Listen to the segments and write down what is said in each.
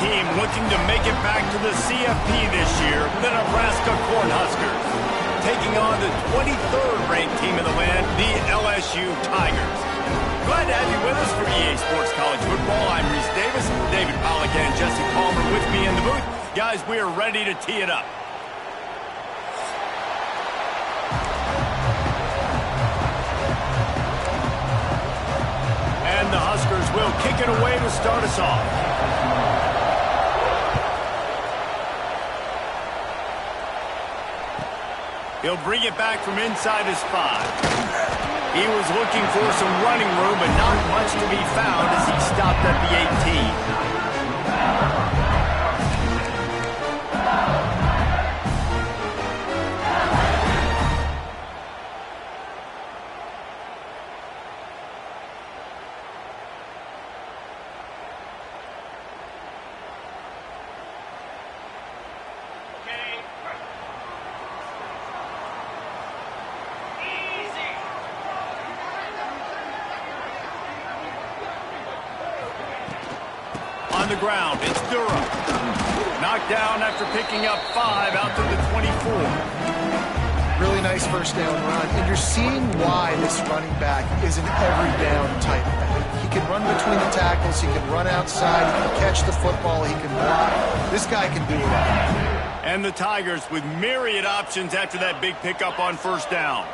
team looking to make it back to the CFP this year, the Nebraska Cornhuskers, taking on the 23rd ranked team in the land, the LSU Tigers. Glad to have you with us for EA Sports College Football. I'm Reese Davis, David Pollack and Jesse Palmer with me in the booth. Guys, we are ready to tee it up. And the Huskers will kick it away to start us off. He'll bring it back from inside his 5. He was looking for some running room, but not much to be found as he stopped at the 18. On the ground, it's Durham. Knocked down after picking up 5 out to the 24. Really nice first down run. And you're seeing why this running back is an every down type. He can run between the tackles. He can run outside. He can catch the football. He can block. This guy can do it all. And the Tigers with myriad options after that big pickup on first down.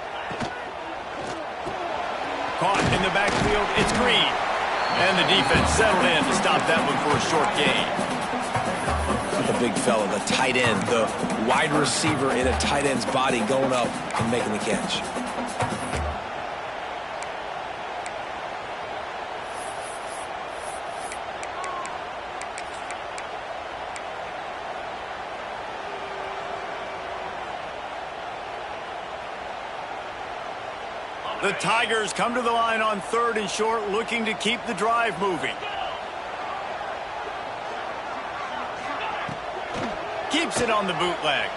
Caught in the backfield, it's Green. And the defense settled in to stop that one for a short gain. The big fella, the tight end, the wide receiver in a tight end's body going up and making the catch. The Tigers come to the line on 3rd and short, looking to keep the drive moving. Keeps it on the bootleg.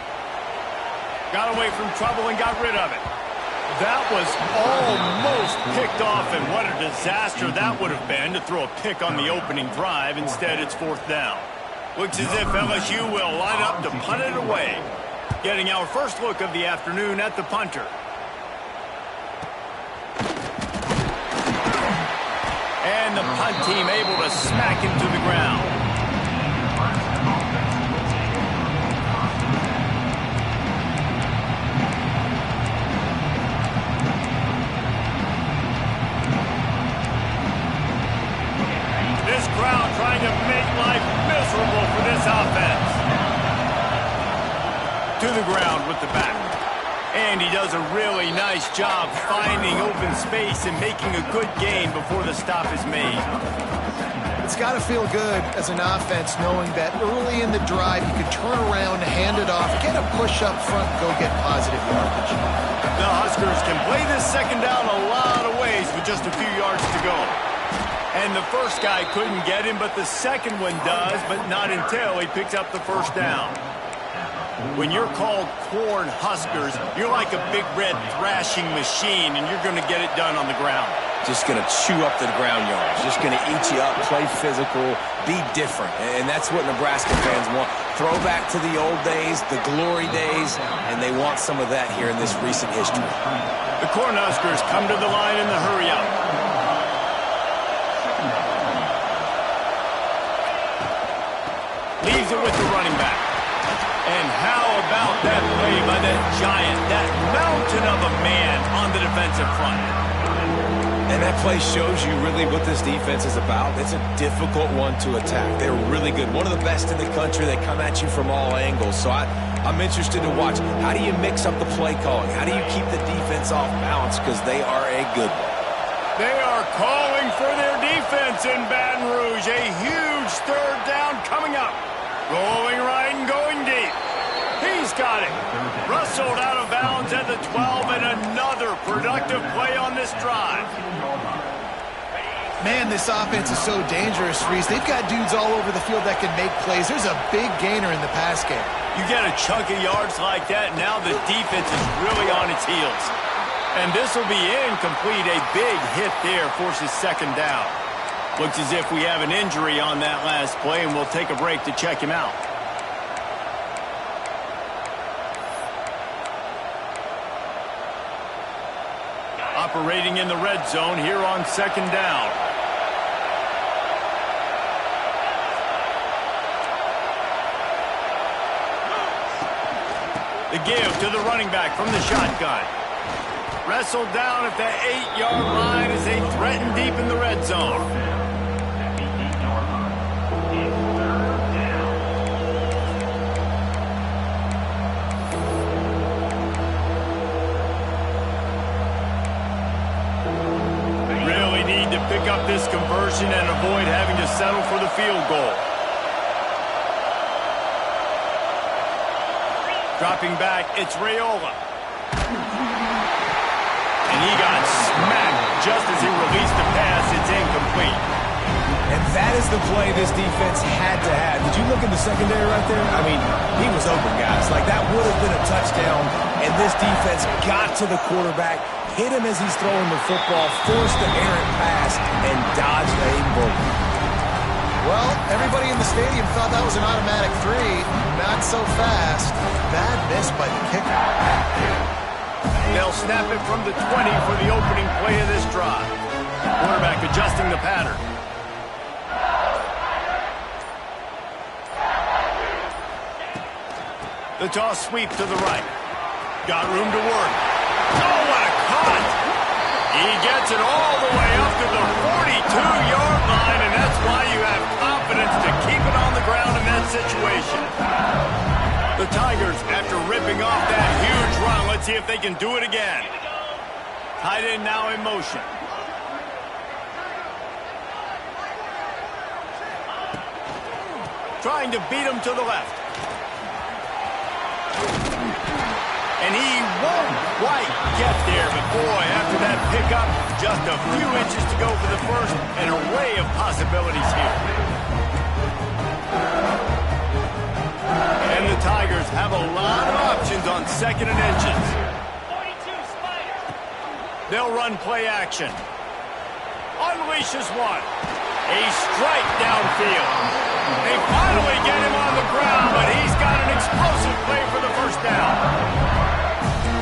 Got away from trouble and got rid of it. That was almost picked off, and what a disaster that would have been to throw a pick on the opening drive. Instead, it's 4th down. Looks as if LSU will line up to punt it away. Getting our first look of the afternoon at the punter. And the punt team able to smack him to the ground. This crowd trying to make life miserable for this offense. To the ground with the back. And he does a really nice job finding open space and making a good gain before the stop is made. It's got to feel good as an offense knowing that early in the drive you can turn around, hand it off, get a push up front, go get positive yardage. The Huskers can play this second down a lot of ways with just a few yards to go. And the first guy couldn't get him, but the second one does, but not until he picks up the first down. When you're called Corn Huskers, you're like a big red thrashing machine, and you're going to get it done on the ground. Just going to chew up the ground yards. Just going to eat you up, play physical, be different. And that's what Nebraska fans want. Throw back to the old days, the glory days, and they want some of that here in this recent history. The Corn Huskers come to the line in the hurry-up. Leaves it with the running back. And how about that play by that giant, that mountain of a man on the defensive front? And that play shows you really what this defense is about. It's a difficult one to attack. They're really good. One of the best in the country. They come at you from all angles. So I'm interested to watch. How do you mix up the play calling? How do you keep the defense off balance? Because they are a good one. They are calling for their defense in Baton Rouge. A huge 3rd down coming up. Going right and going deep. He's got it. Rustled out of bounds at the 12, and another productive play on this drive. Man, this offense is so dangerous, Reese. They've got dudes all over the field that can make plays. There's a big gainer in the pass game. You get a chunk of yards like that, now the defense is really on its heels. And this will be incomplete. A big hit there forces 2nd down. Looks as if we have an injury on that last play, and we'll take a break to check him out. Operating in the red zone here on second down. The give to the running back from the shotgun. Wrestled down at the 8-yard line as they threaten deep in the red zone. Really need to pick up this conversion and avoid having to settle for the field goal. Dropping back, it's Raiola. And he got smacked just as he released the pass. It's incomplete. And that is the play this defense had to have. Did you look at the secondary right there? I mean, he was open, guys. Like, that would have been a touchdown. And this defense got to the quarterback, hit him as he's throwing the football, forced the errant pass, and dodged the Aiden Bullock. Well, everybody in the stadium thought that was an automatic 3. Not so fast. Bad miss by the kicker. They'll snap it from the 20 for the opening play of this drive. Quarterback adjusting the pattern. The toss sweep to the right. Got room to work. Oh, what a cut! He gets it all the way up to the 42-yard line, and that's why you have confidence to keep it on the ground in that situation. The Tigers, after ripping off that huge run, let's see if they can do it again. Tight end now in motion. Trying to beat him to the left. And he won't quite get there, but boy, after that pickup, just a few inches to go for the first, an array of possibilities here. And the Tigers have a lot of options on second and inches. They'll run play action. Unleashes one. A strike downfield. They finally get him on the ground, but he's got an explosive play for the first down.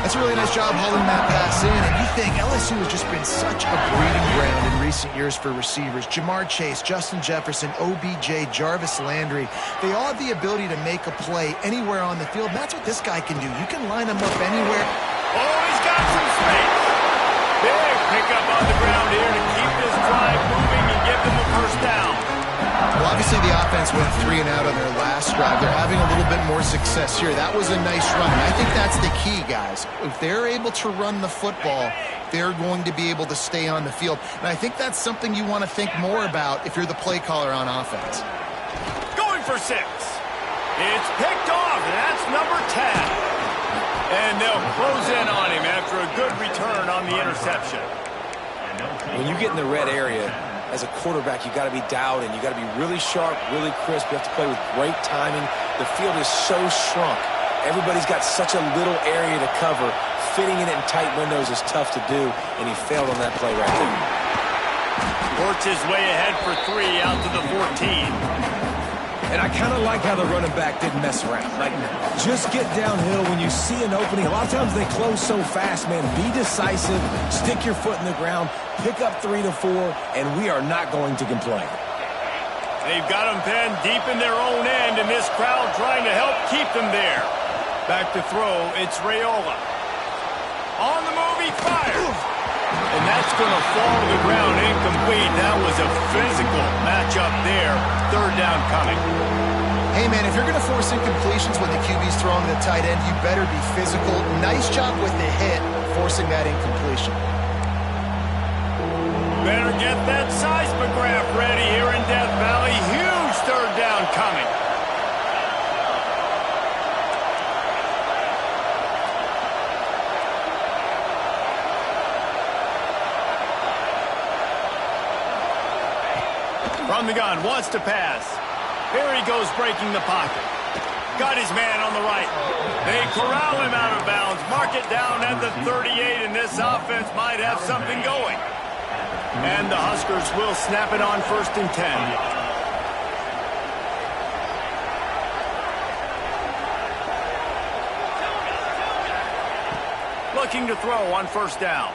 That's a really nice job hauling that pass in, and you think LSU has just been such a breeding ground in recent years for receivers. Jamar Chase, Justin Jefferson, OBJ, Jarvis Landry, they all have the ability to make a play anywhere on the field, and that's what this guy can do. You can line him up anywhere. Oh, he's got some space. Big pickup on the ground here to keep this drive moving and give them the first down. Well, obviously the offense went 3 and out on their last drive. They're having a little bit more success here. That was a nice run, and I think that's the key, guys. If they're able to run the football, they're going to be able to stay on the field. And I think that's something you want to think more about if you're the play caller on offense. Going for 6. It's picked off, and that's number 10. And they'll close in on him after a good return on the interception. When you get in the red area, as a quarterback, you got to be dialed in. You got to be really sharp, really crisp. You have to play with great timing. The field is so shrunk. Everybody's got such a little area to cover. Fitting it in tight windows is tough to do, and he failed on that play right there. Works his way ahead for 3 out to the 14. And I kind of like how the running back didn't mess around. Like, just get downhill when you see an opening. A lot of times they close so fast, man. Be decisive, stick your foot in the ground, pick up 3 to 4, and we are not going to complain. They've got them pinned deep in their own end, and this crowd trying to help keep them there. Back to throw, it's Raiola. On the move, he fires. And that's going to fall to the ground incomplete. That was a physical matchup there. Third down coming. Hey, man, if you're going to force incompletions when the QB's throwing the tight end, you better be physical. Nice job with the hit, forcing that incompletion. Better get that seismograph ready here in Death Valley. Huge third down coming. From the gun, wants to pass. Here he goes breaking the pocket. Got his man on the right. They corral him out of bounds. Mark it down at the 38, and this offense might have something going. And the Huskers will snap it on 1st and 10. Looking to throw on 1st down.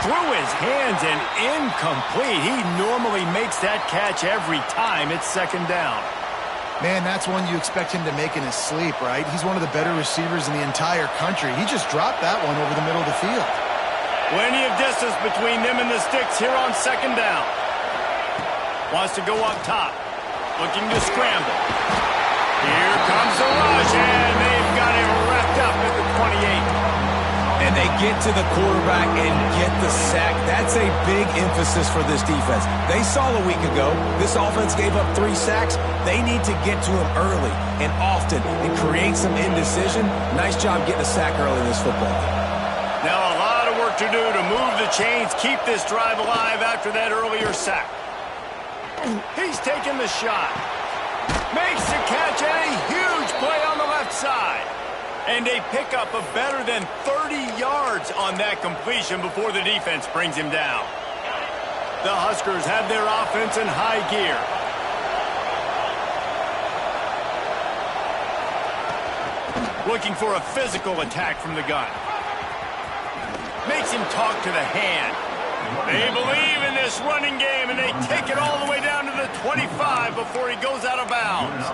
Through his hands and incomplete. He normally makes that catch every time it's 2nd down. Man, that's one you expect him to make in his sleep, right? He's one of the better receivers in the entire country. He just dropped that one over the middle of the field. Plenty of distance between them and the sticks here on 2nd down. Wants to go up top. Looking to scramble. Here comes the rush, and they've got him wrapped up at the 28. And they get to the quarterback and get the sack. That's a big emphasis for this defense. They saw a week ago, this offense gave up 3 sacks. They need to get to him early and often and create some indecision. Nice job getting a sack early in this football game. Now a lot of work to do to move the chains, keep this drive alive after that earlier sack. He's taking the shot. Makes the catch and a huge play on the left side. And a pickup of better than 30 yards on that completion before the defense brings him down. The Huskers have their offense in high gear. Looking for a physical attack from the gun. Makes him talk to the hand. They believe in this running game, and they take it all the way down to the 25 before he goes out of bounds.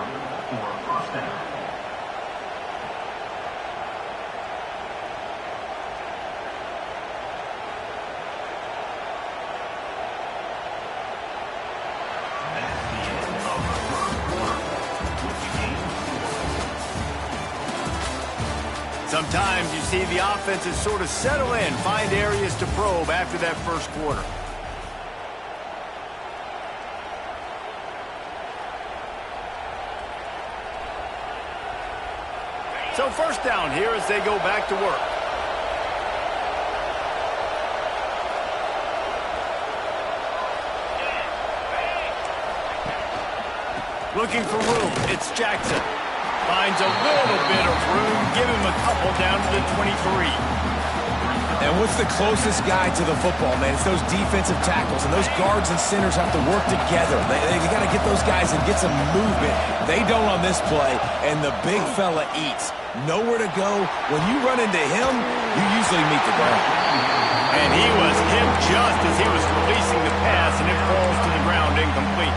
Sometimes you see the offenses sort of settle in, find areas to probe after that first quarter. So 1st down here as they go back to work. Looking for room. It's Jackson. Finds a little bit of room. Give him a couple down to the 23. And what's the closest guy to the football, man? It's those defensive tackles, and those guards and centers have to work together. They got to get those guys and get some movement. They don't on this play, and the big fella eats. Nowhere to go. When you run into him, you usually meet the ground. And he was hit just as he was releasing the pass, and it falls to the ground incomplete.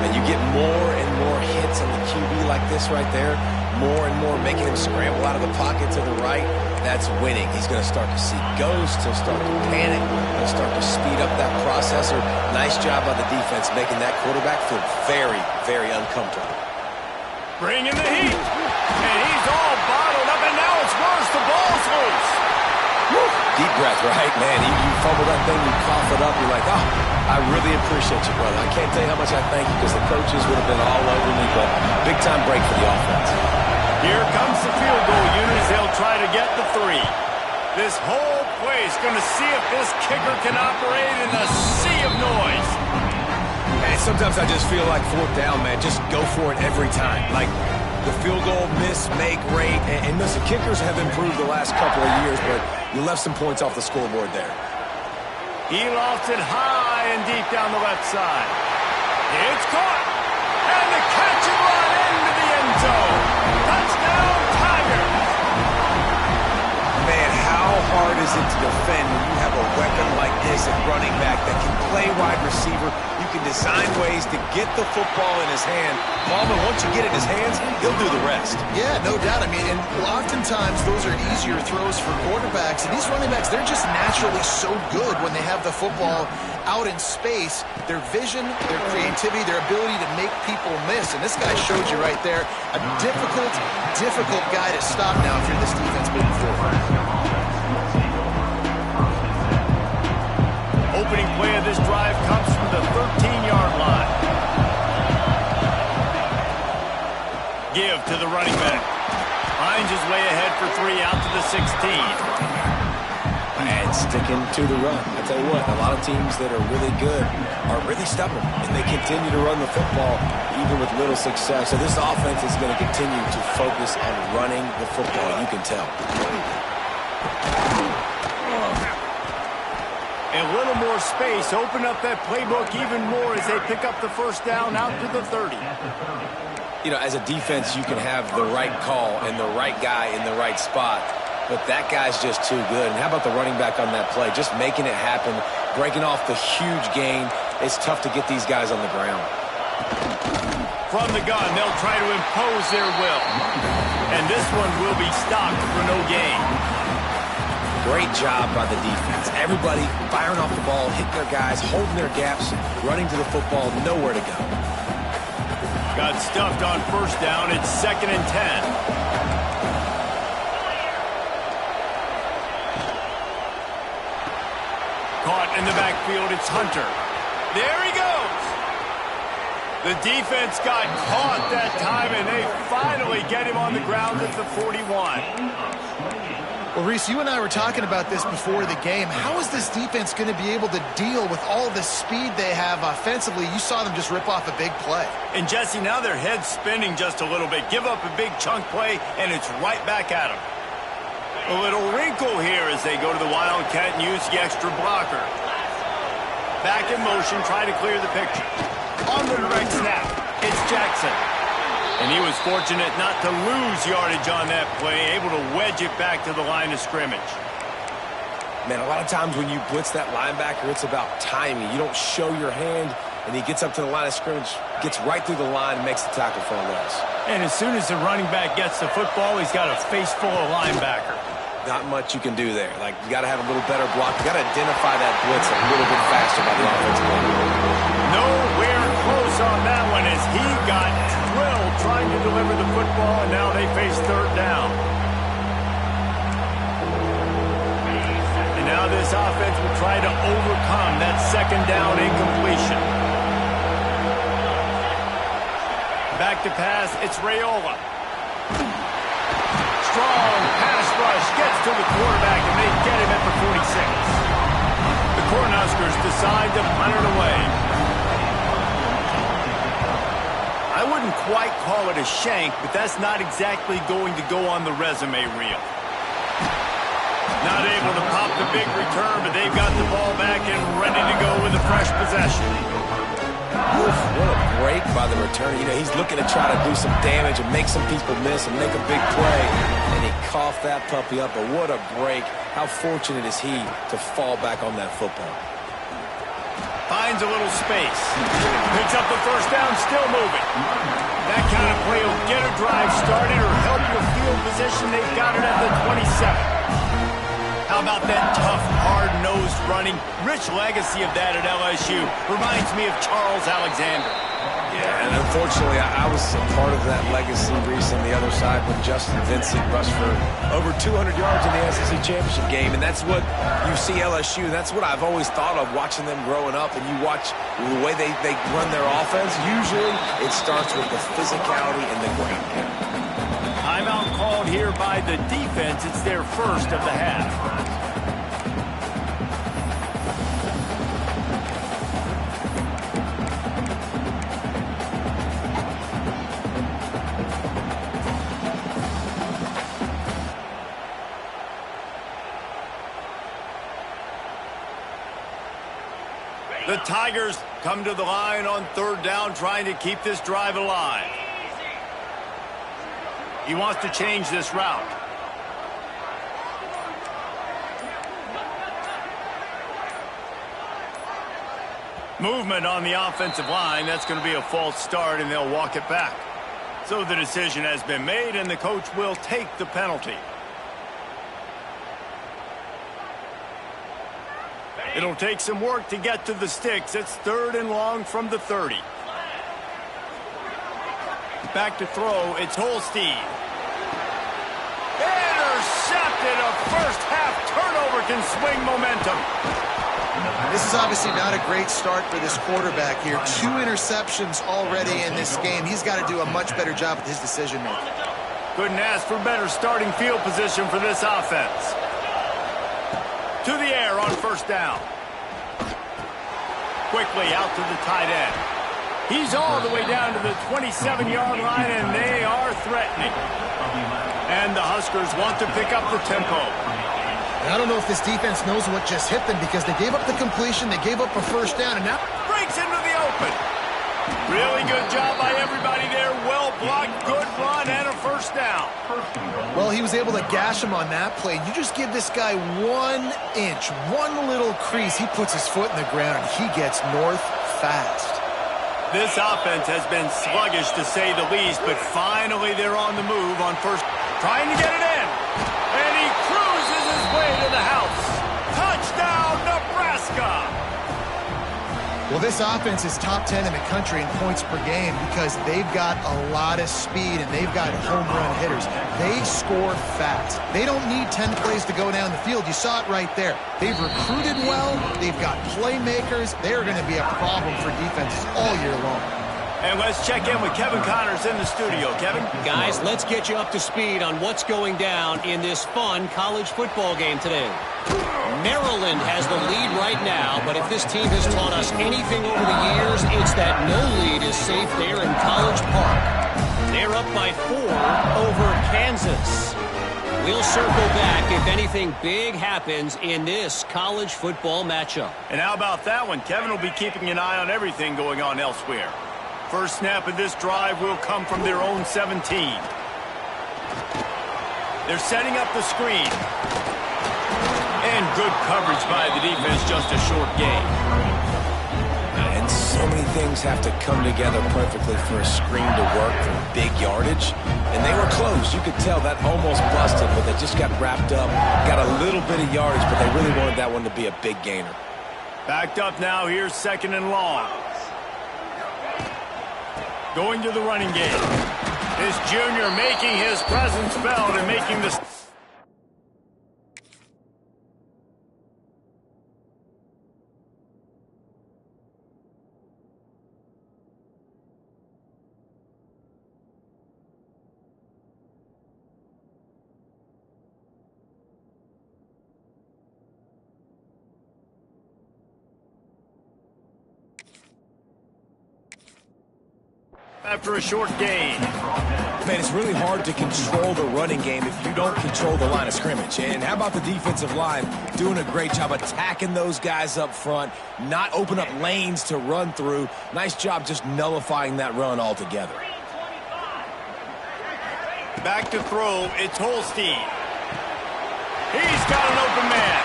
And you get more and more hits on the QB like this right there. More and more making him scramble out of the pocket to the right. That's winning. He's going to start to see ghosts. He'll start to panic. He'll start to speed up that processor. Nice job by the defense making that quarterback feel very, very uncomfortable. Bringing the heat. And he's all bottled up, and now it's worse. The ball's loose. Woo. Deep breath, right, man? You fumble that thing, you cough it up. You're like, oh, I really appreciate you, brother. I can't tell you how much I thank you because the coaches would have been all over me, but big-time break for the offense. Here comes the field goal unit as they'll try to get the 3. This whole play is going to see if this kicker can operate in a sea of noise. And sometimes I just feel like 4th down, man. Just go for it every time. Like the field goal miss-make rate. And listen, kickers have improved the last couple of years, but you left some points off the scoreboard there. He lofts it high and deep down the left side. It's caught. And the catch and run into the end zone. Touchdown, Tigers. Man, how hard is it to defend when you have a weapon like this at running back that can play wide receiver? You can design ways to get the football in his hand. Ballman, once you get it in his hands, he'll do the rest. Yeah, no doubt. I mean, and oftentimes those are easier throws for quarterbacks. And these running backs, they're just naturally so good when they have the football out in space. Their vision, their creativity, their ability to make people miss. And this guy showed you right there, a difficult guy to stop now if you're this defense moving forward. Opening play of this drive comes from the 13-yard line. Give to the running back. Finds his way ahead for 3 out to the 16. And sticking to the run. I tell you what, a lot of teams that are really good are really stubborn, and they continue to run the football even with little success. So this offense is going to continue to focus on running the football, you can tell. A little more space, open up that playbook even more as they pick up the first down out to the 30. You know, as a defense, you can have the right call and the right guy in the right spot, but that guy's just too good. And how about the running back on that play? Just making it happen, breaking off the huge gain. It's tough to get these guys on the ground. From the gun, they'll try to impose their will. And this one will be stopped for no gain. Great job by the defense. Everybody firing off the ball, hitting their guys, holding their gaps, running to the football, nowhere to go. Got stuffed on first down. It's 2nd and 10. Caught in the backfield. It's Hunter. There he goes. The defense got caught that time, and they finally get him on the ground at the 41. Well, Reese, you and I were talking about this before the game. How is this defense going to be able to deal with all the speed they have offensively? You saw them just rip off a big play. And, Jesse, now their head's spinning just a little bit. Give up a big chunk play, and it's right back at them. A little wrinkle here as they go to the Wildcat and use the extra blocker. Back in motion, try to clear the picture. On the direct snap, it's Jackson. And he was fortunate not to lose yardage on that play, able to wedge it back to the line of scrimmage. Man, a lot of times when you blitz that linebacker, it's about timing. You don't show your hand, and he gets up to the line of scrimmage, gets right through the line, and makes the tackle for a loss. And as soon as the running back gets the football, he's got a face full of linebacker. Not much you can do there. Like, you got to have a little better block. You got to identify that blitz a little bit faster by the offensive line. Nowhere close on that one as he got drilled trying to deliver the football, and now they face third down. And now this offense will try to overcome that second down incompletion. Back to pass, it's Raiola. Strong pass rush gets to the quarterback, and they get him at the 46. The Cornhuskers decide to punt it away. I wouldn't quite call it a shank, but that's not exactly going to go on the resume reel. Not able to pop the big return, but they've got the ball back and ready to go with a fresh possession. Oof, what a break by the returner. You know, he's looking to try to do some damage and make some people miss and make a big play. And he coughed that puppy up, but what a break. How fortunate is he to fall back on that football? Finds a little space. Picks up the first down, still moving. That kind of play will get a drive started or help your field position. They've got it at the 27. How about that tough, hard-nosed running? Rich legacy of that at LSU. Reminds me of Charles Alexander. Yeah, and unfortunately, I was a part of that legacy, Reese, on the other side when Justin Vincent rushed for over 200 yards in the SEC Championship game, and that's what you see LSU. That's what I've always thought of watching them growing up, and you watch the way they run their offense. Usually, it starts with the physicality and the ground game. Timeout called here by the defense. It's their first of the half. The Tigers come to the line on third down, trying to keep this drive alive. He wants to change this route. Movement on the offensive line. That's going to be a false start, and they'll walk it back. So the decision has been made, and the coach will take the penalty. It'll take some work to get to the sticks. It's 3rd and long from the 30. Back to throw. It's Holstein. Intercepted. A first-half turnover can swing momentum. This is obviously not a great start for this quarterback here. 2 interceptions already in this game. He's got to do a much better job with his decision-making. Couldn't ask for better starting field position for this offense. To the air on first down. Quickly out to the tight end. He's all the way down to the 27-yard line, and they are threatening. And the Huskers want to pick up the tempo. And I don't know if this defense knows what just hit them because they gave up the completion, they gave up a first down, and now breaks into the open. Really good job by everybody there. Well blocked, good run, and a first down. Well, he was able to gash him on that play. You just give this guy 1 inch, one little crease. He puts his foot in the ground. He gets north fast. This offense has been sluggish, to say the least, but finally they're on the move on first. Trying to get it in. And he cruises his way to the house. Touchdown, Nebraska! Well, this offense is top 10 in the country in points per game because they've got a lot of speed and they've got home run hitters. They score fast. They don't need 10 plays to go down the field. You saw it right there. They've recruited well. They've got playmakers. They're going to be a problem for defenses all year long. And let's check in with Kevin Connors in the studio. Kevin? Guys, let's get you up to speed on what's going down in this fun college football game today. Maryland has the lead right now, but if this team has taught us anything over the years, it's that no lead is safe there in College Park. They're up by 4 over Kansas. We'll circle back if anything big happens in this college football matchup. And how about that one? Kevin will be keeping an eye on everything going on elsewhere. First snap of this drive will come from their own 17. They're setting up the screen. And good coverage by the defense, just a short gain. And so many things have to come together perfectly for a screen to work for big yardage. And they were close. You could tell that almost busted, but they just got wrapped up, got a little bit of yardage, but they really wanted that one to be a big gainer. Backed up now. Here's 2nd and long. Going to the running game. This junior making his presence felt and making this. After a short gain. Man, it's really hard to control the running game if you don't control the line of scrimmage. And how about the defensive line doing a great job attacking those guys up front, not open up lanes to run through. Nice job just nullifying that run altogether. Back to throw, it's Holstein. He's got an open man.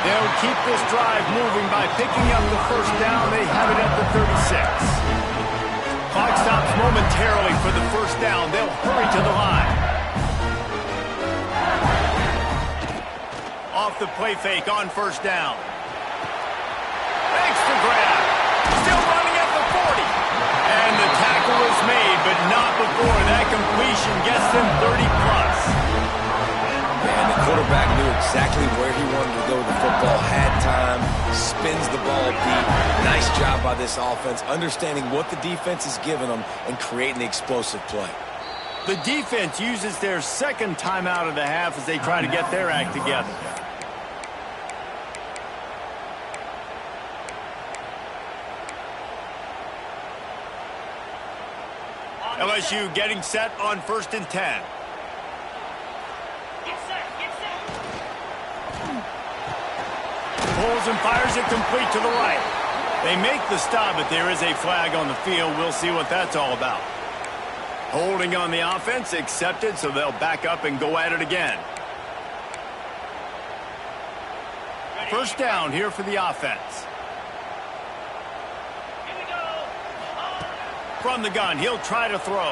They'll keep this drive moving by picking up the first down. They have it at the 36. Clock stops momentarily for the first down. They'll hurry to the line. Off the play fake on first down. Extra grab. Still running at the 40. And the tackle is made, but not before that completion gets them 30+. And the quarterback knew exactly where he wanted to go with the football, had time, spins the ball deep. Nice job by this offense, understanding what the defense is giving them and creating the explosive play. The defense uses their 2nd timeout of the half as they try to get their act together. LSU getting set on 1st and 10. Pulls and fires it complete to the right. They make the stop, but there is a flag on the field. We'll see what that's all about. Holding on the offense, accepted, so they'll back up and go at it again. First down here for the offense. From the gun, he'll try to throw.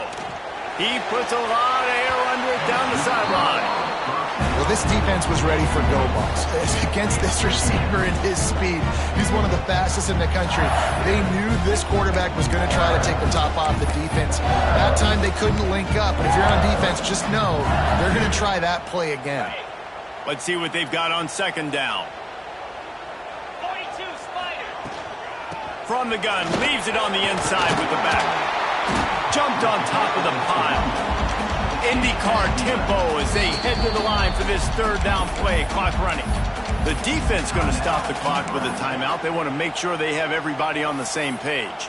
He puts a lot of air under it down the sideline. Well, this defense was ready for go balls. Against this receiver and his speed, he's one of the fastest in the country. They knew this quarterback was going to try to take the top off the defense. That time they couldn't link up, but if you're on defense, just know they're going to try that play again. Let's see what they've got on 2nd down. From the gun, leaves it on the inside with the back. Jumped on top of the pile. IndyCar tempo as they head to the line for this 3rd down play. Clock running. The defense going to stop the clock with a timeout. They want to make sure they have everybody on the same page.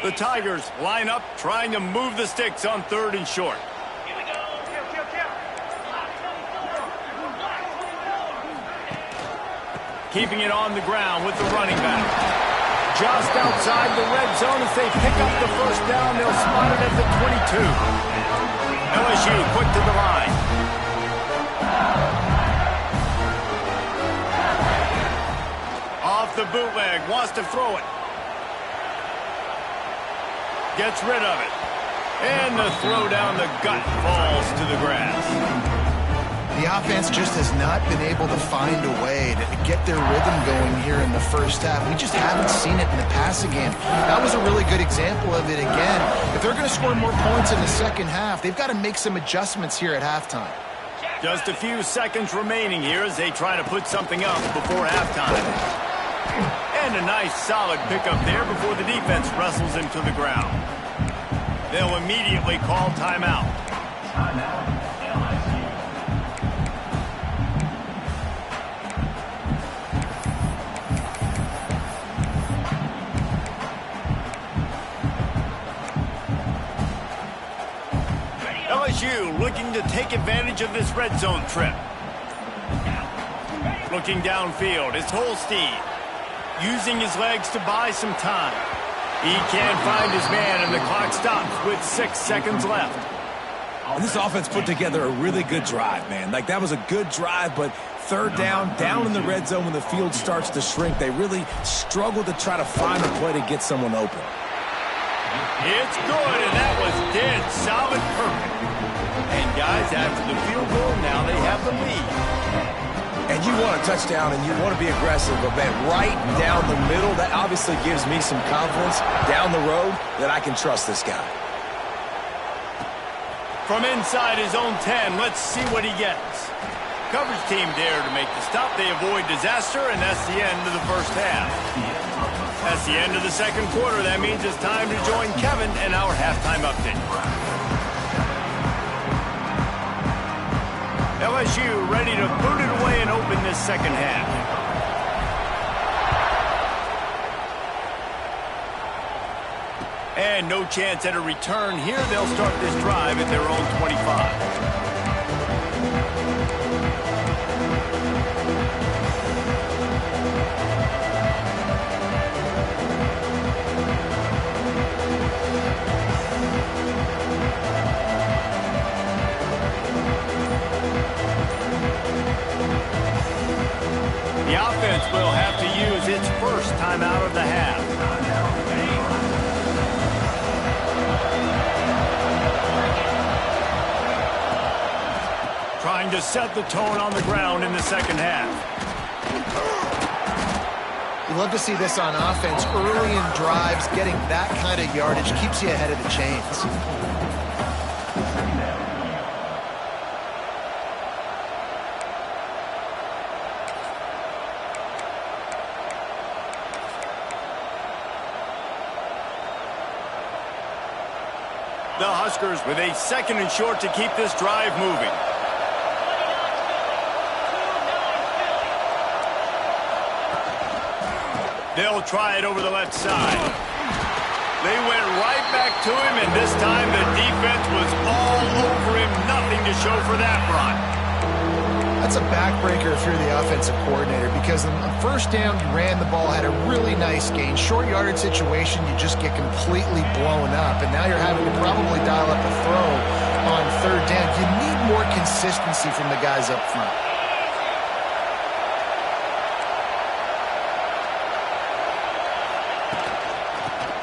The Tigers line up trying to move the sticks on 3rd and short. Keeping it on the ground with the running back. Just outside the red zone as they pick up the first down. They'll spot it at the 22. LSU quick to the line. Off the bootleg, wants to throw it. Gets rid of it. And the throw down the gut falls to the grass. The offense just has not been able to find a way to get their rhythm going here in the first half. We just haven't seen it in the passing game. That was a really good example of it again. If they're going to score more points in the second half, they've got to make some adjustments here at halftime. Just a few seconds remaining here as they try to put something up before halftime. And a nice solid pickup there before the defense wrestles him to the ground. They'll immediately call timeout. LSU looking to take advantage of this red zone trip. Looking downfield, it's Holstein. Using his legs to buy some time. He can't find his man, and the clock stops with 6 seconds left. And this offense put together a really good drive, man. Like, that was a good drive, but 3rd down in the red zone when the field starts to shrink, they really struggled to try to find a play to get someone open. It's good, and that was dead solid perfect. And guys, after the field goal, now they have the lead. And you want a touchdown and you want to be aggressive, but man, right down the middle, that obviously gives me some confidence down the road that I can trust this guy. From inside his own 10, let's see what he gets. Coverage team there to make the stop. They avoid disaster, and that's the end of the first half. That's the end of the second quarter. That means it's time to join Kevin and our halftime update. LSU ready to boot it away and open this second half. And no chance at a return here. They'll start this drive at their own 25. The offense will have to use its first timeout of the half. Trying to set the tone on the ground in the second half. You love to see this on offense. Early in drives, getting that kind of yardage keeps you ahead of the chains. The Huskers with a 2nd and short to keep this drive moving. They'll try it over the left side. They went right back to him, and this time the defense was all over him. Nothing to show for that run. That's a backbreaker if you're the offensive coordinator, because on the first down, you ran the ball, had a really nice gain. Short yardage situation, you just get completely blown up, and now you're having to probably dial up a throw on 3rd down. You need more consistency from the guys up front.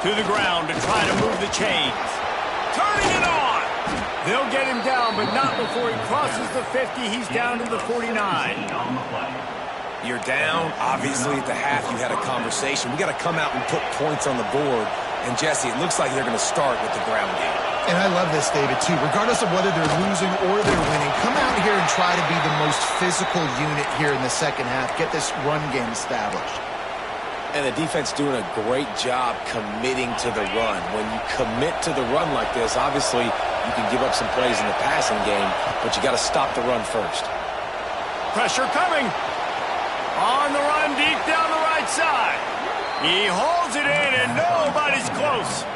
To the ground to try to move the chains. Turning it on! They'll get him down, but not before he crosses the 50. He's down to the 49. You're down. Obviously, at the half, you had a conversation. We got to come out and put points on the board. And, Jesse, it looks like they're going to start with the ground game. And I love this, David, too. Regardless of whether they're losing or they're winning, come out here and try to be the most physical unit here in the second half. Get this run game established. And the defense doing a great job committing to the run. When you commit to the run like this, obviously you can give up some plays in the passing game, but you got to stop the run first. Pressure coming. On the run, deep down the right side. He holds it in, and nobody's close.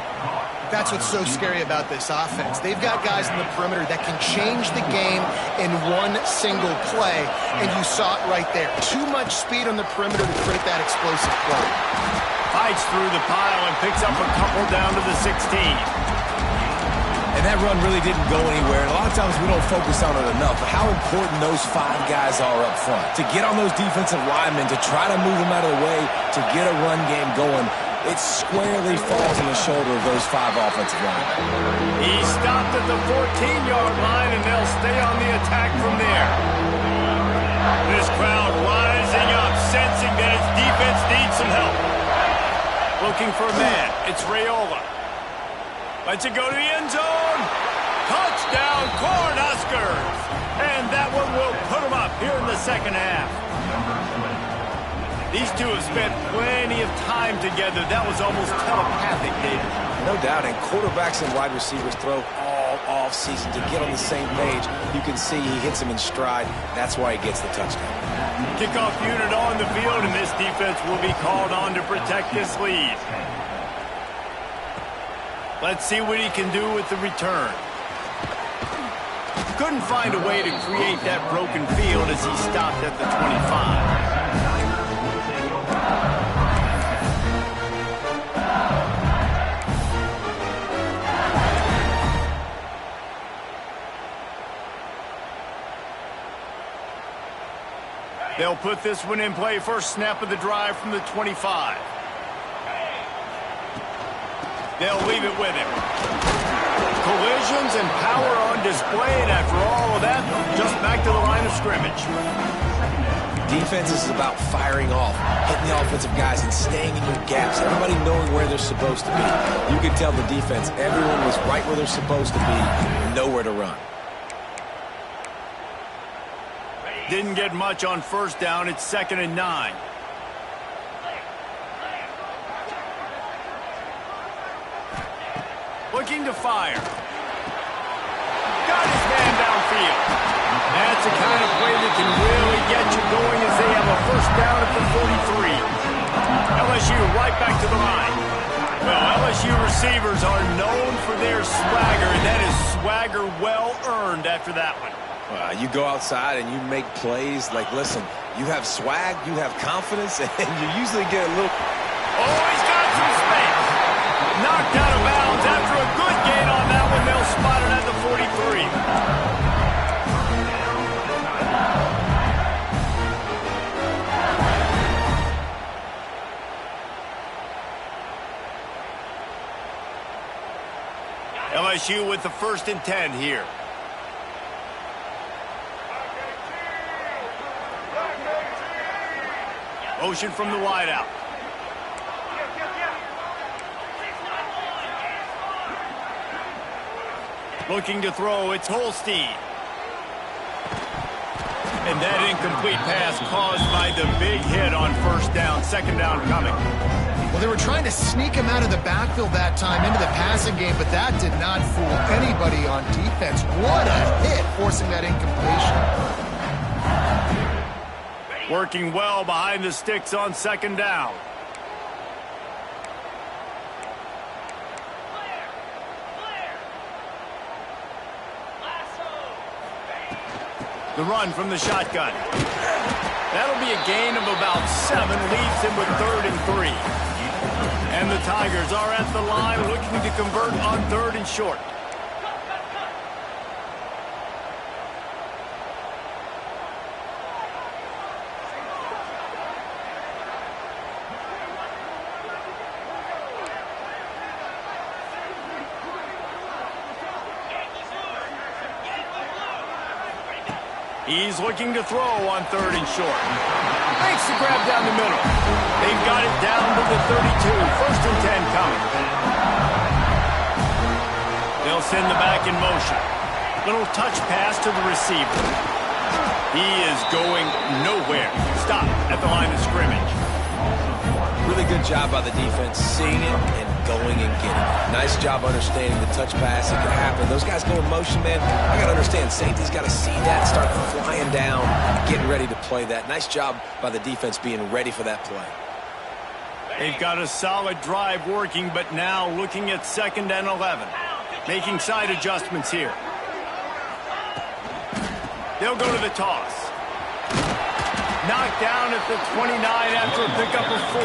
That's what's so scary about this offense. They've got guys in the perimeter that can change the game in one single play, and you saw it right there. Too much speed on the perimeter to create that explosive play. Fights through the pile and picks up a couple down to the 16. And that run really didn't go anywhere. And a lot of times we don't focus on it enough, but how important those 5 guys are up front. To get on those defensive linemen, to try to move them out of the way, to get a run game going, it squarely falls on the shoulder of those 5 offensive linemen. He stopped at the 14-yard line, and they'll stay on the attack from there. This crowd rising up, sensing that its defense needs some help. Looking for a man. It's Raiola. Lets it go to the end zone. Touchdown, Cornhuskers. And that one will put them up here in the second half. These two have spent plenty of time together. That was almost telepathic, David. No doubt, and quarterbacks and wide receivers throw all off-season to get on the same page. You can see he hits him in stride. That's why he gets the touchdown. Kickoff unit on the field, and this defense will be called on to protect this lead. Let's see what he can do with the return. Couldn't find a way to create that broken field as he stopped at the 25. They'll put this one in play. First snap of the drive from the 25. They'll leave it with him. Collisions and power on display, and after all of that, just back to the line of scrimmage. Defense is about firing off, hitting the offensive guys and staying in your gaps, everybody knowing where they're supposed to be. You could tell the defense, everyone was right where they're supposed to be, nowhere to run. Didn't get much on first down. It's 2nd and 9. Looking to fire. Got his man downfield. That's the kind of play that can really get you going as they have a first down at the 43. LSU right back to the line. Well, LSU receivers are known for their swagger, and that is swagger well earned after that one. You go outside and you make plays. Like, listen, you have swag, you have confidence, and you usually get a little... Oh, he's got some space. Knocked out of bounds after a good gain on that one. They'll spot it at the 43. LSU with the 1st and 10 here. Motion from the wideout. Looking to throw, it's Holstein. And that incomplete pass caused by the big hit on first down. 2nd down coming. Well, they were trying to sneak him out of the backfield that time into the passing game, but that did not fool anybody on defense. What a hit, forcing that incompletion. Working well behind the sticks on 2nd down. The run from the shotgun. That'll be a gain of about 7, leaves him with 3rd and 3. And the Tigers are at the line looking to convert on 3rd and short. He's looking to throw on 3rd and short. Makes the grab down the middle. They've got it down to the 32. 1st and 10 coming. They'll send the back in motion. Little touch pass to the receiver. He is going nowhere. Stop at the line of scrimmage. Really good job by the defense, seeing it and going and getting it. Nice job understanding the touch pass. It can happen. Those guys go in motion, man. I got to understand, safety's got to see that, start flying down, getting ready to play that. Nice job by the defense being ready for that play. They've got a solid drive working, but now looking at 2nd and 11. Making side adjustments here. They'll go to the toss. Knocked down at the 29 after a pickup of 4.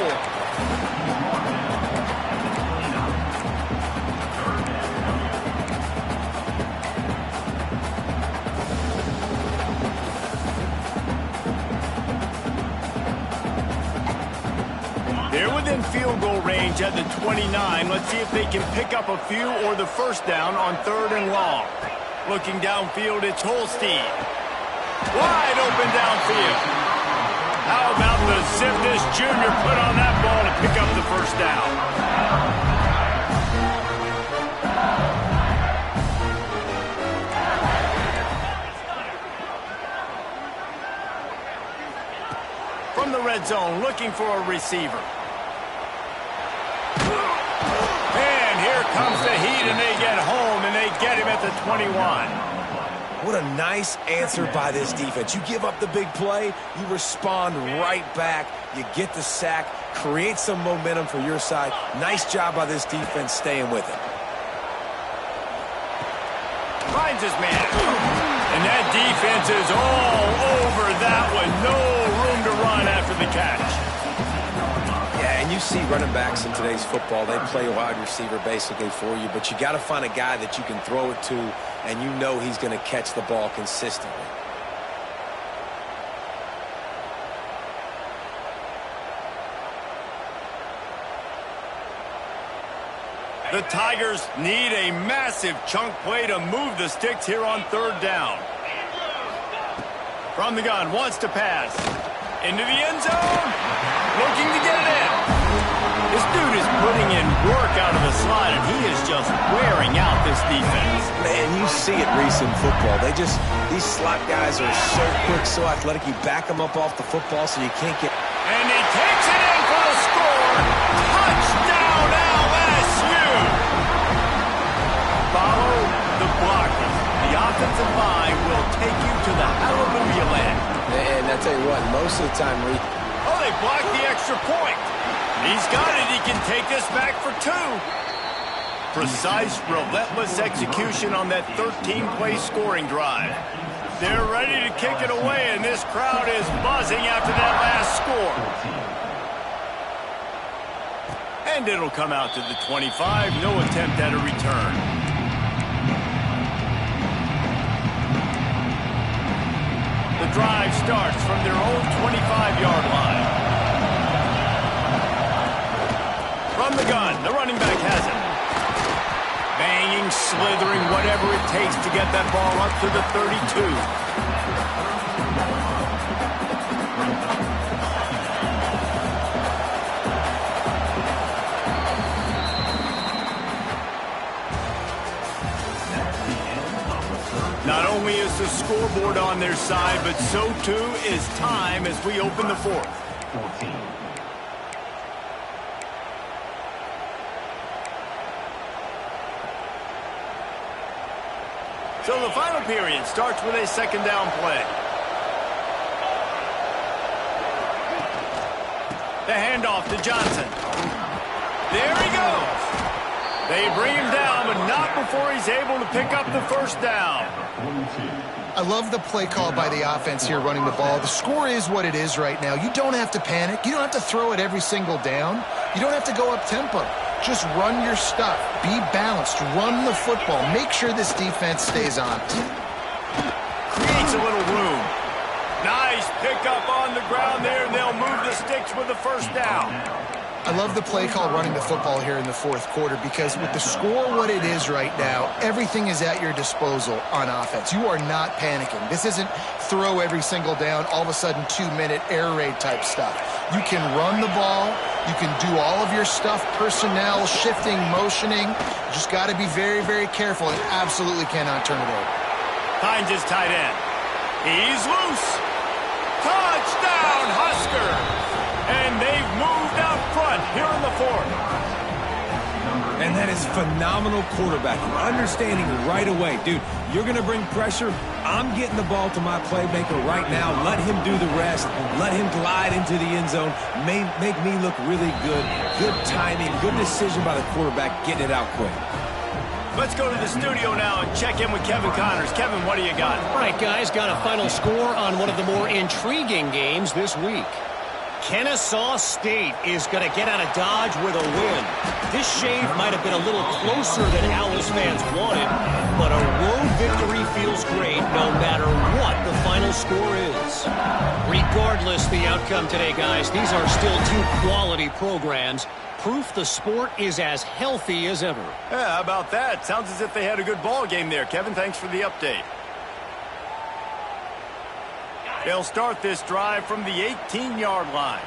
They're within field goal range at the 29. Let's see if they can pick up a few or the first down on 3rd and long. Looking downfield, it's Holstein. Wide open downfield. How about the zip this junior put on that ball to pick up the first down? From the red zone, looking for a receiver. And here comes the heat, and they get home, and they get him at the 21. What a nice answer by this defense. You give up the big play, you respond right back, you get the sack, create some momentum for your side. Nice job by this defense staying with it. Finds his man. And that defense is all over that one. No room to run after the catch. Yeah, and you see running backs in today's football, they play wide receiver basically for you, but you got to find a guy that you can throw it to, and you know he's going to catch the ball consistently. The Tigers need a massive chunk play to move the sticks here on 3rd down. From the gun, wants to pass. Into the end zone. Looking to get it in. This dude is putting in work out of the slot, and he is just wearing out this defense. Man, you see it, Reese, in football. These slot guys are so quick, so athletic. You back them up off the football so you can't get... And he takes it in for the score. Touchdown, LSU. Follow the blockers. The offensive line will take you to the hallelujah land. And I tell you what, most of the time, Reese... Oh, they blocked the extra point. He's got it. He can take this back for 2. Precise, relentless execution on that 13-play scoring drive. They're ready to kick it away, and this crowd is buzzing after that last score. And it'll come out to the 25. No attempt at a return. The drive starts from their own 25-yard line. From the gun, the running back has it. Banging, slithering, whatever it takes to get that ball up to the 32. Not only is the scoreboard on their side, but so too is time as we open the 4th. So the final period starts with a 2nd down play. The handoff to Johnson. There he goes. They bring him down, but not before he's able to pick up the first down. I love the play call by the offense here running the ball. The score is what it is right now. You don't have to panic. You don't have to throw it every single down. You don't have to go up tempo. Just run your stuff. Be balanced. Run the football. Make sure this defense stays on it. Creates a little room. Nice pickup on the ground there, and they'll move the sticks with the first down. I love the play call running the football here in the 4th quarter because with the score what it is right now, everything is at your disposal on offense. You are not panicking. This isn't throw every single down, all of a sudden 2-minute air raid type stuff. You can run the ball. You can do all of your stuff, personnel, shifting, motioning. You just got to be very, very careful and absolutely cannot turn it over. Finds his tight end. He's loose. Touchdown, Huskers! And they've moved out front here in the 4th. And that is phenomenal quarterbacking. Understanding right away, dude, you're going to bring pressure. I'm getting the ball to my playmaker right now. Let him do the rest. Let him glide into the end zone. Make me look really good. Good timing, good decision by the quarterback, getting it out quick. Let's go to the studio now and check in with Kevin Connors. Kevin, what do you got? All right, guys, got a final score on one of the more intriguing games this week. Kennesaw State is going to get out of Dodge with a win. This shave might have been a little closer than Owls fans wanted, but a road victory feels great no matter what the final score is. Regardless the outcome today, guys, these are still two quality programs. Proof the sport is as healthy as ever. Yeah, how about that? Sounds as if they had a good ball game there. Kevin, thanks for the update. They'll start this drive from the 18-yard line.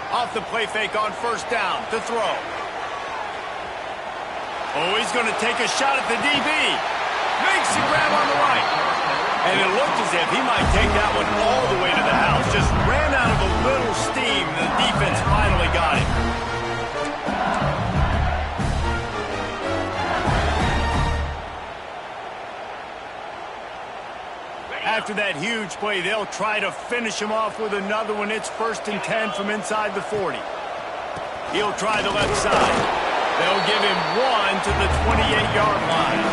Off the play fake on first down to throw. Oh, he's going to take a shot at the DB. Makes the grab on the right. And it looked as if he might take that one all the way to the house. Just ran out of a little steam. The defense finally got it. After that huge play, they'll try to finish him off with another one. It's 1st and 10 from inside the 40. He'll try the left side. They'll give him one to the 28-yard line.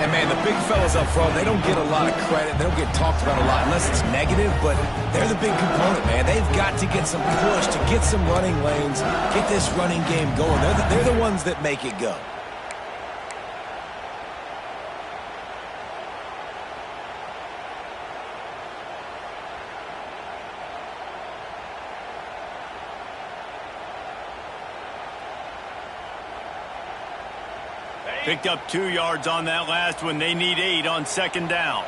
And, man, the big fellas up front, they don't get a lot of credit. They don't get talked about a lot unless it's negative, but they're the big component, man. They've got to get some push, to get some running lanes, get this running game going. They're the ones that make it go. Picked up 2 yards on that last one. They need 8 on second down.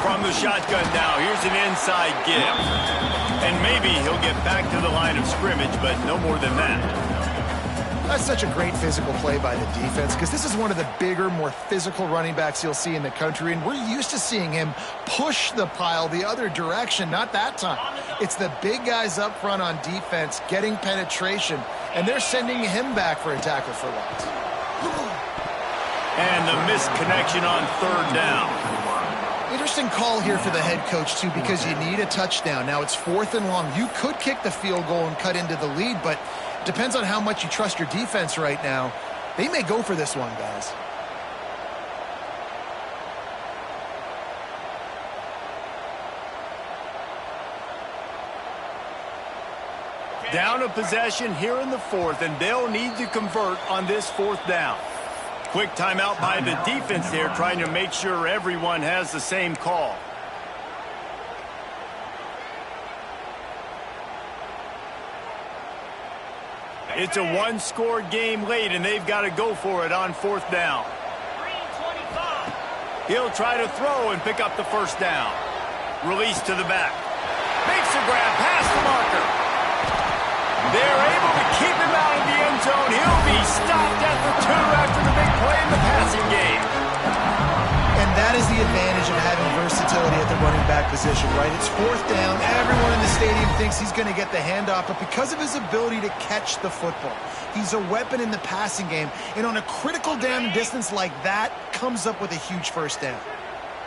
From the shotgun now, here's an inside give. And maybe he'll get back to the line of scrimmage, but no more than that. That's such a great physical play by the defense because this is one of the bigger, more physical running backs you'll see in the country, and we're used to seeing him push the pile the other direction. Not that time. It's the big guys up front on defense getting penetration, and they're sending him back for a tackle for loss. And the missed connection on third down. Interesting call here for the head coach, too, because you need a touchdown. Now, it's 4th and long. You could kick the field goal and cut into the lead, but it depends on how much you trust your defense right now. They may go for this one, guys. Down a possession here in the 4th, and they'll need to convert on this 4th down. Quick timeout by the defense there, trying to make sure everyone has the same call. It's a one-score game late, and they've got to go for it on 4th down. He'll try to throw and pick up the first down. Release to the back. Makes a grab past the marker. They're able to keep him out of the end zone. He'll be stopped at the 2 after the big play in the passing game. And that is the advantage of having versatility at the running back position, right? It's 4th down. Everyone in the stadium thinks he's going to get the handoff, but because of his ability to catch the football, he's a weapon in the passing game. And on a critical down distance like that, comes up with a huge first down.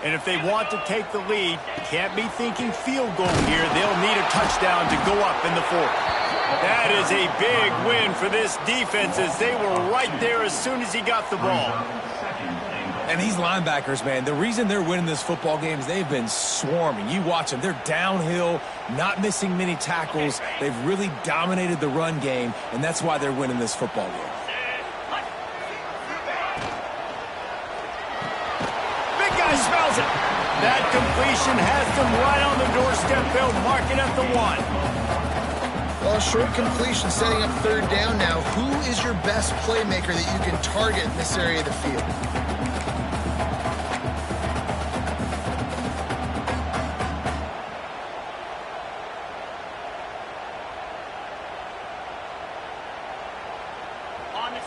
And if they want to take the lead, can't be thinking field goal here. They'll need a touchdown to go up in the 4th. That is a big win for this defense as they were right there as soon as he got the ball. And these linebackers, man, the reason they're winning this football game is they've been swarming. You watch them. They're downhill, not missing many tackles. They've really dominated the run game, and that's why they're winning this football game. Big guy smells it. That completion has them right on the doorstep. They'll mark it at the 1. Well, short completion setting up 3rd down now. Who is your best playmaker that you can target in this area of the field?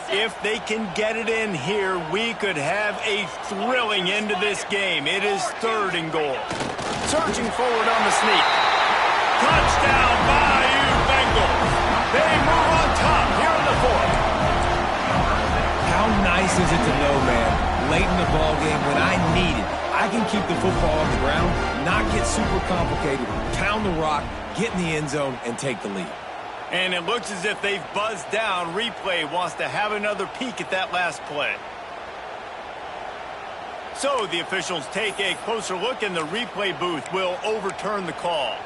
If they can get it in here, we could have a thrilling end to this game. It is 3rd and goal. Surging forward on the sneak. Touchdown, Bayou Bengals. They move on top here in the fourth. How nice is it to know, man, late in the ball game when I need it, I can keep the football on the ground, not get super complicated, pound the rock, get in the end zone, and take the lead. And it looks as if they've buzzed down. Replay wants to have another peek at that last play. So the officials take a closer look, and the replay booth will overturn the call.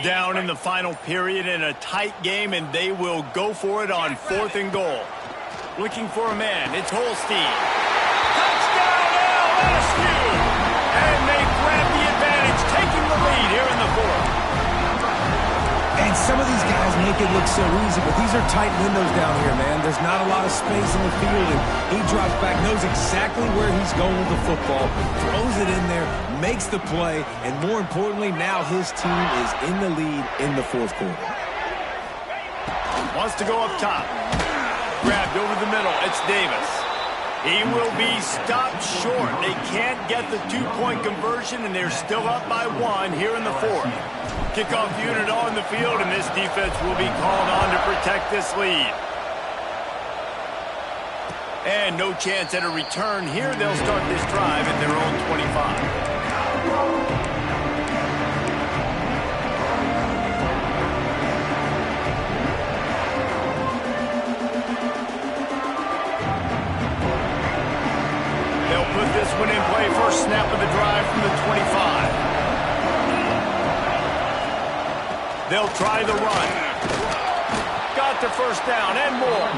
Down in the final period in a tight game, and they will go for it on 4th and goal. Looking for a man. It's Holstein. Touchdown LSU! And they grab the advantage, taking the lead here in the fourth. And some of these guys make it look so easy, but these are tight windows down here, man. There's not a lot of space in the field, and he drops back, knows exactly where he's going with the football, throws it in there, makes the play, and more importantly, now his team is in the lead in the fourth quarter. Wants to go up top. Grabbed over the middle. It's Davis. He will be stopped short. They can't get the two-point conversion, and they're still up by 1 here in the fourth. Kickoff unit on the field, and this defense will be called on to protect this lead. And no chance at a return here. They'll start this drive at their own 25. They'll put this one in play. First snap of the drive from the 25. They'll try the run. Got the first down and more.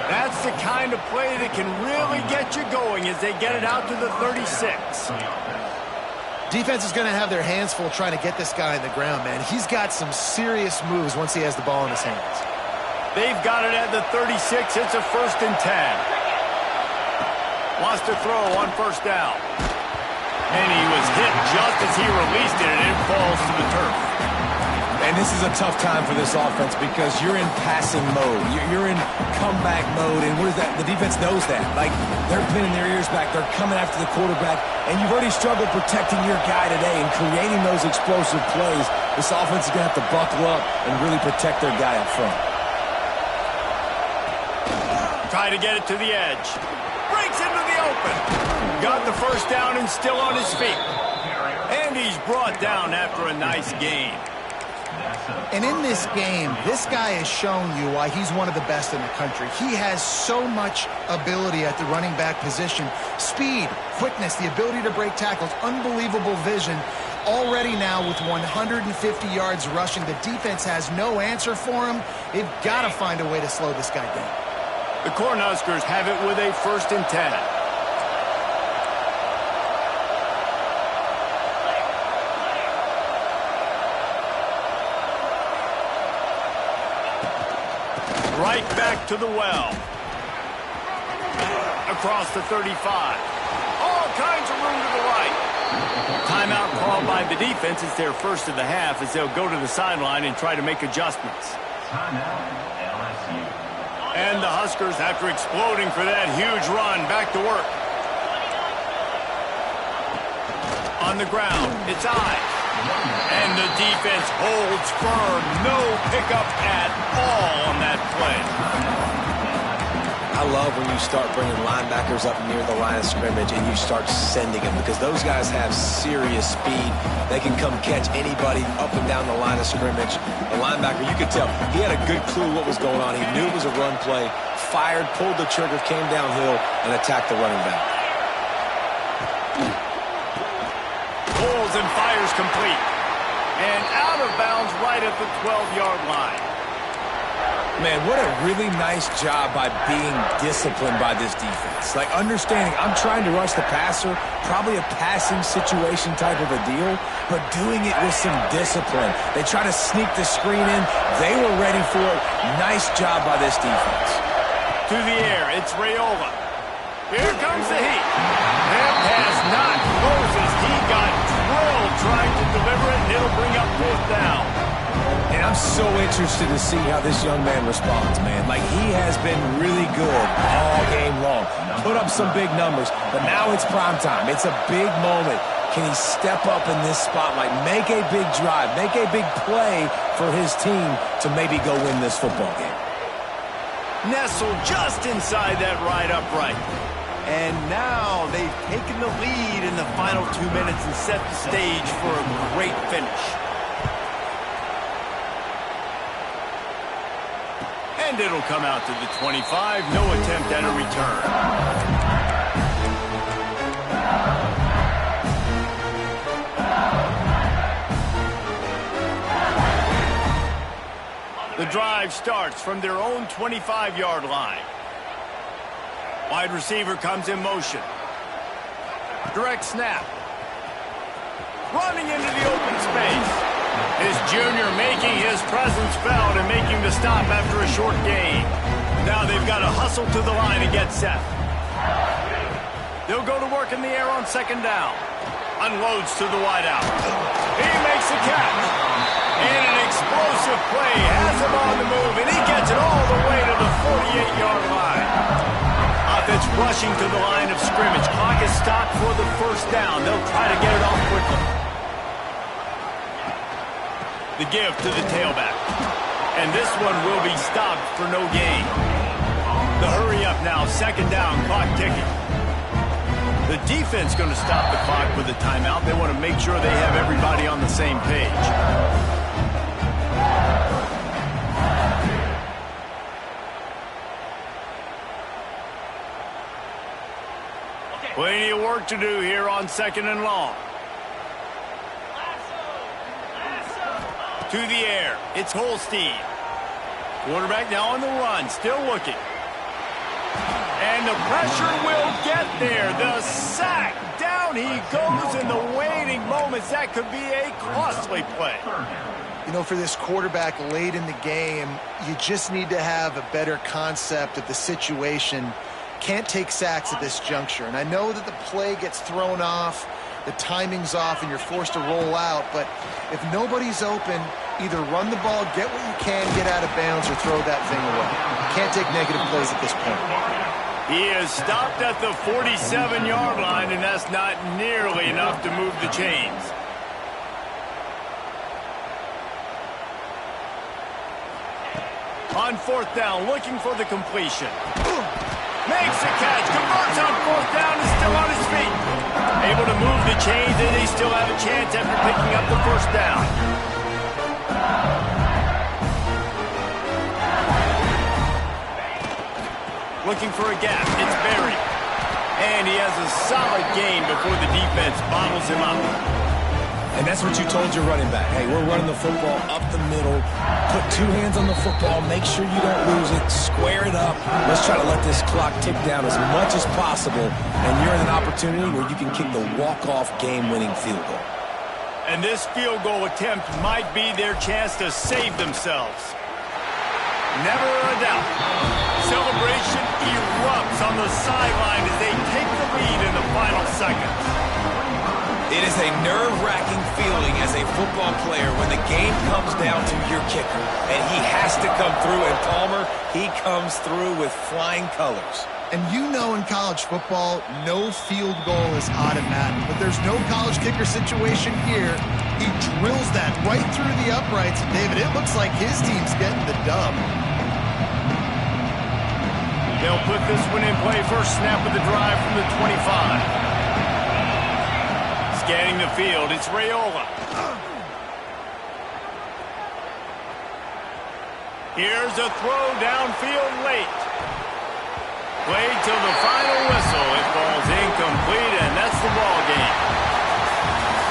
That's the kind of play that can really get you going as they get it out to the 36. Defense is going to have their hands full trying to get this guy on the ground, man. He's got some serious moves once he has the ball in his hands. They've got it at the 36. It's a 1st and 10. Wants to throw on first down. And he was hit just as he released it, and it falls to the turf. And this is a tough time for this offense because you're in passing mode. You're in comeback mode, and what is that? The defense knows that. Like, they're pinning their ears back. They're coming after the quarterback, and you've already struggled protecting your guy today and creating those explosive plays. This offense is going to have to buckle up and really protect their guy up front. Try to get it to the edge. Breaks into the open. Got the first down and still on his feet. And he's brought down after a nice gain. And in this game, this guy has shown you why he's one of the best in the country. He has so much ability at the running back position. Speed, quickness, the ability to break tackles, unbelievable vision. Already now with 150 yards rushing, the defense has no answer for him. They've got to find a way to slow this guy down. The Cornhuskers have it with a 1st and 10. Right back to the well. Across the 35. All kinds of room to the right. Timeout called by the defense. It's their first of the half as they'll go to the sideline and try to make adjustments. And the Huskers, after exploding for that huge run, back to work. On the ground, it's Ives. And the defense holds firm. No pickup at all on that play. I love when you start bringing linebackers up near the line of scrimmage and you start sending them because those guys have serious speed. They can come catch anybody up and down the line of scrimmage. The linebacker, you could tell, he had a good clue what was going on. He knew it was a run play, fired, pulled the trigger, came downhill, and attacked the running back. Pulls and fires complete. And out of bounds right at the 12-yard line. Man, what a really nice job by being disciplined by this defense. Like, understanding I'm trying to rush the passer, probably a passing situation type of a deal, but doing it with some discipline. They try to sneak the screen in. They were ready for it. Nice job by this defense. To the air, it's Raiola. Here comes the heat. That pass not Moses. He got drilled trying to deliver it, and it'll bring up 4th down. And I'm so interested to see how this young man responds, man. Like, he has been really good all game long. Put up some big numbers, but now it's prime time. It's a big moment. Can he step up in this spotlight, make a big drive, make a big play for his team to maybe go win this football game? Nestled just inside that right upright. And now they've taken the lead in the final 2 minutes and set the stage for a great finish. And it'll come out to the 25. No attempt at a return. The drive starts from their own 25-yard line. Wide receiver comes in motion. Direct snap. Running into the open space. His junior making his presence felt and making the stop after a short gain. Now they've got to hustle to the line and get set. They'll go to work in the air on 2nd down. Unloads to the wideout. He makes the catch. And an explosive play has him on the move, and he gets it all the way to the 48-yard line. Offense rushing to the line of scrimmage. Clock is stopped for the 1st down. They'll try to get it off quickly. The give to the tailback. And this one will be stopped for no gain. The hurry up now, 2nd down, clock ticking. The defense going to stop the clock with a timeout. They want to make sure they have everybody on the same page. Plenty of work to do here on 2nd and long. To the air, it's Holstein. Quarterback now on the run, still looking. And the pressure will get there. The sack. Down he goes in the waiting moments. That could be a costly play. You know, for this quarterback late in the game, you just need to have a better concept of the situation. Can't take sacks at this juncture. And I know that the play gets thrown off, the timing's off, and you're forced to roll out. But if nobody's open, either run the ball, get what you can, get out of bounds, or throw that thing away. Can't take negative plays at this point. He is stopped at the 47-yard line, and that's not nearly enough to move the chains. On 4th down, looking for the completion. Makes a catch, converts on 4th down, and still on his feet. Able to move the chains, and they still have a chance after picking up the 1st down. Looking for a gap, it's Berry. And he has a solid gain before the defense bottles him up. And that's what you told your running back. Hey, we're running the football up the middle. Put 2 hands on the football. Make sure you don't lose it. Square it up. Let's try to let this clock tick down as much as possible. And you're in an opportunity where you can kick the walk-off game-winning field goal. And this field goal attempt might be their chance to save themselves. Never a doubt. Celebration erupts on the sideline as they take the lead in the final seconds. It is a nerve-wracking feeling as a football player when the game comes down to your kicker. And he has to come through, and Palmer, he comes through with flying colors. And you know in college football, no field goal is automatic. But there's no college kicker situation here. He drills that right through the uprights. And David, it looks like his team's getting the dub. They'll put this one in play. First snap of the drive from the 25. Scanning the field, it's Raiola. Here's a throw downfield late. Played till the final whistle. It falls incomplete, and that's the ball game.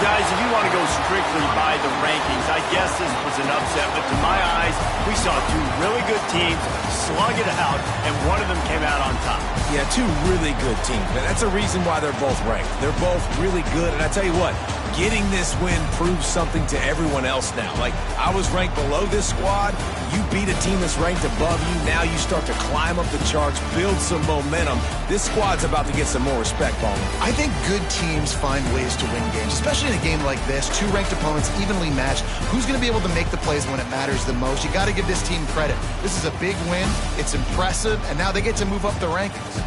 Guys, if you want to go strictly by the rankings, I guess this was an upset, but to my eyes, we saw 2 really good teams slug it out, and one of them came out on top. Yeah, two really good teams, man. That's a reason why they're both ranked. They're both really good, and I tell you what, getting this win proves something to everyone else now. Like, I was ranked below this squad. You beat a team that's ranked above you. Now you start to climb up the charts, build some momentum. This squad's about to get some more respect, Ballman. I think good teams find ways to win games, especially in a game like this. Two ranked opponents evenly matched. Who's going to be able to make the plays when it matters the most? You got to give this team credit. This is a big win. It's impressive, and now they get to move up the rankings.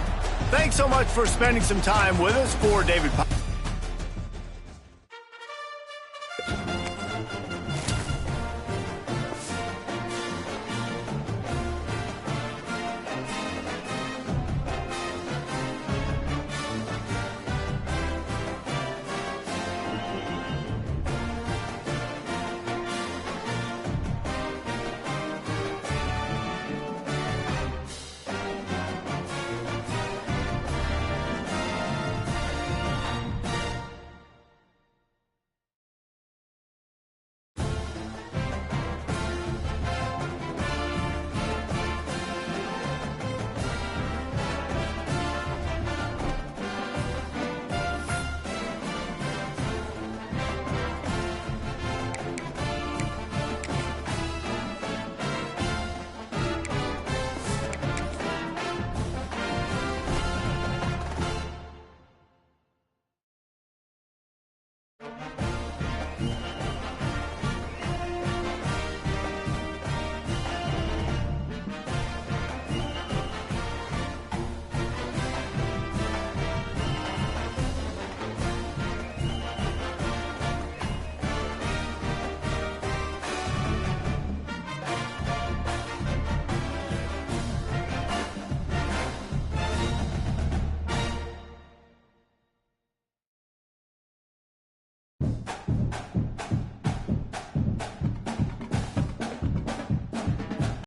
Thanks so much for spending some time with us. For David